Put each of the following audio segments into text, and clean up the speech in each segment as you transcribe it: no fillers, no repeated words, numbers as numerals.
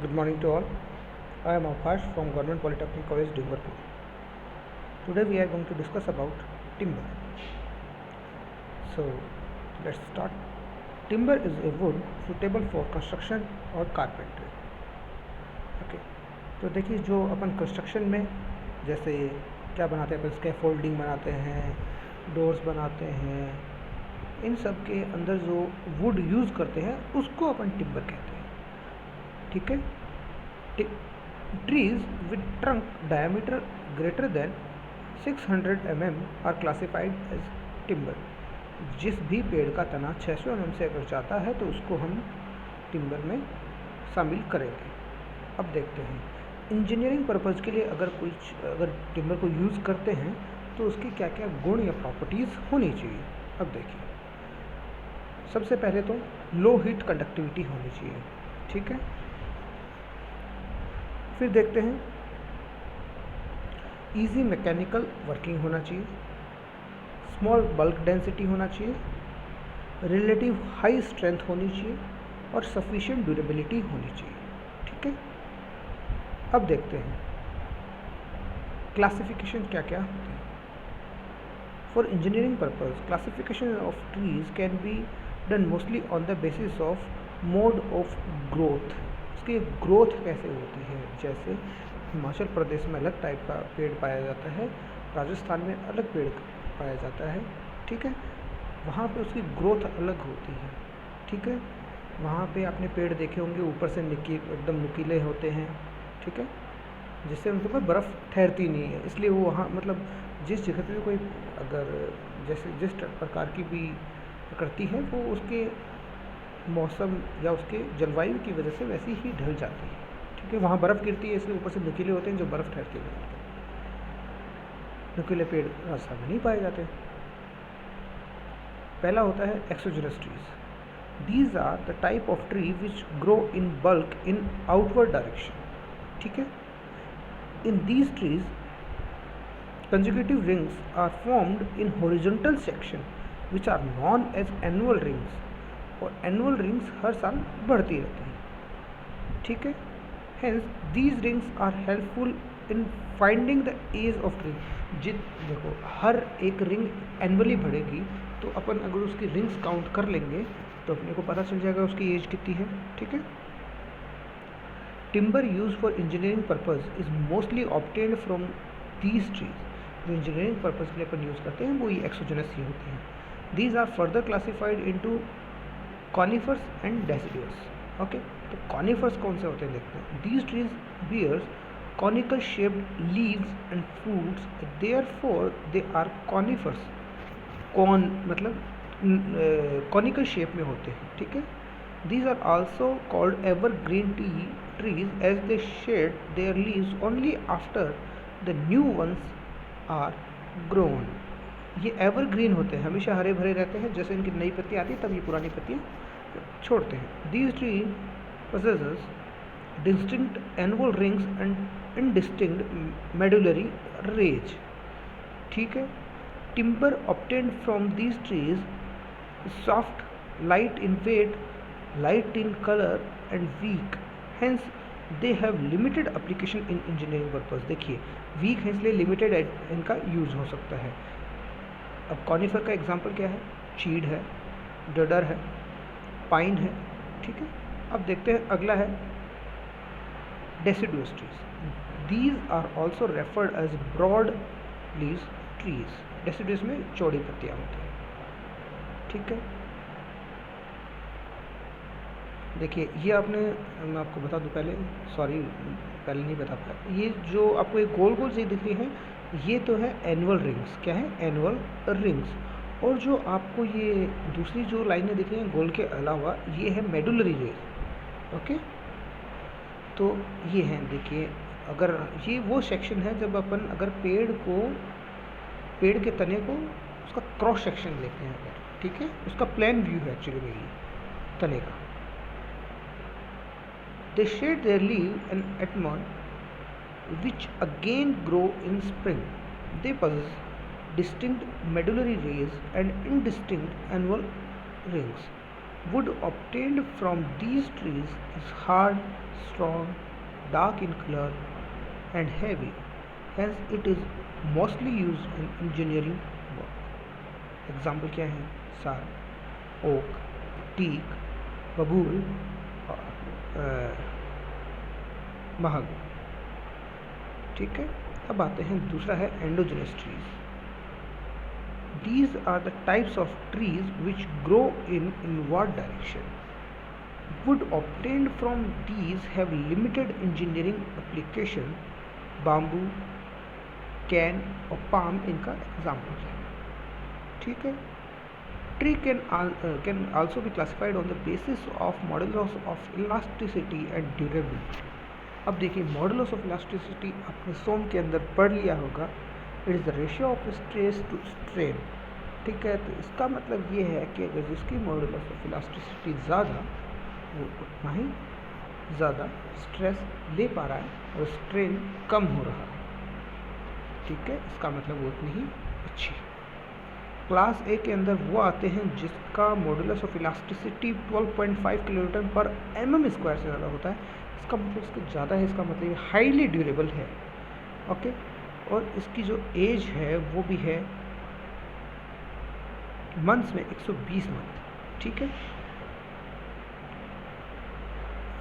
Good morning to all. I am Akash from Government Polytechnic College, Dungarpur. Today we are going to discuss about timber. So let's start. Timber is a wood suitable for construction और carpentry. Okay. तो देखिए जो अपन construction में जैसे क्या बनाते हैं, अपन scaffolding बनाते हैं, डोर्स बनाते हैं, इन सब के अंदर जो वुड यूज़ करते हैं उसको अपन टिम्बर कहते हैं. ठीक है. Trees with trunk diameter greater than 600 mm are classified as timber. जिस भी पेड़ का तना 600 mm से अगर जाता है तो उसको हम टिम्बर में शामिल करेंगे. अब देखते हैं इंजीनियरिंग पर्पज़ के लिए अगर टिम्बर को यूज़ करते हैं तो उसकी क्या क्या गुण या प्रॉपर्टीज़ होनी चाहिए. अब देखिए सबसे पहले तो लो हीट कंडक्टिविटी होनी चाहिए. ठीक है. फिर देखते हैं इजी मैकेनिकल वर्किंग होना चाहिए, स्मॉल बल्क डेंसिटी होना चाहिए, रिलेटिव हाई स्ट्रेंथ होनी चाहिए और सफिशिएंट ड्यूरेबिलिटी होनी चाहिए. ठीक है. अब देखते हैं क्लासिफिकेशन क्या क्या होती है. For engineering purpose classification of trees can be done mostly on the basis of mode of growth. उसकी ग्रोथ कैसे होती है, जैसे हिमाचल प्रदेश में अलग टाइप का पेड़ पाया जाता है, राजस्थान में अलग पेड़ पाया जाता है. ठीक है. वहाँ पे उसकी ग्रोथ अलग होती है. ठीक है. वहाँ पे आपने पेड़ देखे होंगे ऊपर से एकदम नुकीले होते हैं. ठीक है. जिससे उनके ऊपर बर्फ़ ठहरती नहीं है, इसलिए वो वहाँ मतलब जिस जगह पे कोई अगर जैसे जिस प्रकार की भी प्रकृति है वो उसके मौसम या उसके जलवायु की वजह से वैसी ही ढल जाती है. ठीक है. वहाँ बर्फ़ गिरती है इसलिए ऊपर से नुकीले होते हैं जो बर्फ़ ठहरती है. नुकीले पेड़ राजस्थान में नहीं पाए जाते. पहला होता है exogenous trees. These are the type of tree which grow in bulk in outward direction. ठीक है. In these trees consecutive rings are formed in horizontal section which are known as annual rings. और annual rings हर साल बढ़ती रहती हैं. ठीक है. Hence these rings are helpful in finding the age of tree. देखो हर एक रिंग एनुअली बढ़ेगी तो अपन अगर उसकी रिंग्स काउंट कर लेंगे तो अपने को पता चल जाएगा उसकी एज कितनी है. ठीक है. Timber use for engineering purpose is mostly obtained from these trees. जो इंजीनियरिंग पर्पज के लिए अपन यूज़ करते हैं वो ये एक्सोजेनस ही होती हैं. These are further classified into conifers and deciduous. Okay. तो कॉनिफर्स कौन से होते हैं देखते हैं. These trees bears conical shaped leaves and fruits, therefore they are conifers. Con मतलब कॉनिकल शेप में होते हैं. ठीक है. These are also called evergreen trees as they shed their leaves only after the new ones are grown. ये evergreen होते हैं, हमेशा हरे भरे रहते हैं. जैसे इनकी नई पत्तियाँ आती है तब ये पुरानी पत्तियाँ छोड़ते हैं. These tree possesses distinct annual rings and indistinct medullary rays. ठीक है. Timber obtained from these trees is soft, light in weight, light in color and weak. Hence they have limited application in engineering purpose. देखिए week है इसलिए limited इनका use हो सकता है. अब कॉनिफर का एग्जांपल क्या है. चीड़ है, डेडर है, पाइन है. ठीक है. अब देखते हैं अगला है deciduous trees. These are also referred as broad leaves trees. Deciduous में चौड़ी पत्तियाँ होती हैं. ठीक है. देखिए ये आपने, मैं आपको बता दूं पहले नहीं बता पाया. ये जो आपको एक गोल गोल से दिख रही है ये तो है एनुअल रिंग्स. क्या है. Annual rings. और जो आपको ये दूसरी जो लाइनें दिख रही हैं गोल के अलावा ये है मेडुलरी रेज. ओके. तो ये हैं देखिए, अगर ये वो सेक्शन है जब अपन अगर पेड़ के तने को उसका क्रॉस सेक्शन लेते हैं अगर. ठीक है. उसका प्लेन व्यू है एक्चुअली में ये तने का. They shed their leaf and atmon, which again grow in spring. They possess distinct medullary rays and indistinct annual rings. Wood obtained from these trees is hard, strong, dark in color, and heavy. Hence, it is mostly used in engineering work. Example क्या है? साल, okay, teak, बबूल और महग. ठीक है. अब आते हैं, दूसरा है endogenous trees. These are the types of trees which grow in inward direction. Wood obtained from these have limited engineering application. Bamboo, can और palm इनका example है. ठीक है. Tree can also be classified on the basis of modulus of elasticity and durability. अब देखिए, modulus of elasticity आपने सोम के अंदर पढ़ लिया होगा. It is the ratio of stress to strain. ठीक है. तो इसका मतलब ये है कि अगर जिसकी मॉडुलस ऑफ इलास्टिसिटी ज़्यादा, वो उतना ही ज़्यादा स्ट्रेस ले पा रहा है और स्ट्रेन कम हो रहा है. ठीक है. इसका मतलब वो उतनी ही अच्छी. क्लास ए के अंदर वो आते हैं जिसका मॉडुलस ऑफ इलास्टिसिटी 12.5 किलोन्यूटन पर mm स्क्वायर से ज़्यादा होता है. इसका मतलब इसके ज़्यादा है, इसका मतलब ये हाईली ड्यूरेबल है. ओके. और इसकी जो एज है वो भी है मंथ्स में 120 मंथ. ठीक है.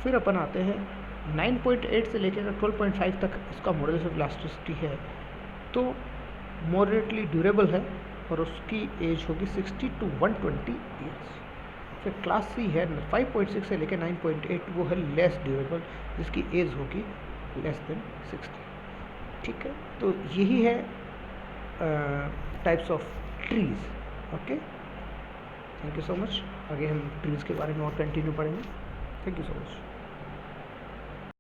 फिर अपन आते हैं 9.8 से लेकर 12.5 तक इसका मॉडुलस ऑफ इलास्टिसिटी है, तो मॉडरेटली ड्यूरेबल है और उसकी एज होगी 60 to 120 ईयर्स. फिर क्लास सी है 5.6 से लेकर 9.8, वो है लेस ड्यूरेबल, जिसकी एज होगी लेस देन 60. ठीक है. तो यही है types of trees. Okay. Thank you so much. आगे हम ट्रीज के बारे में और कंटिन्यू पढ़ेंगे. Thank you so much.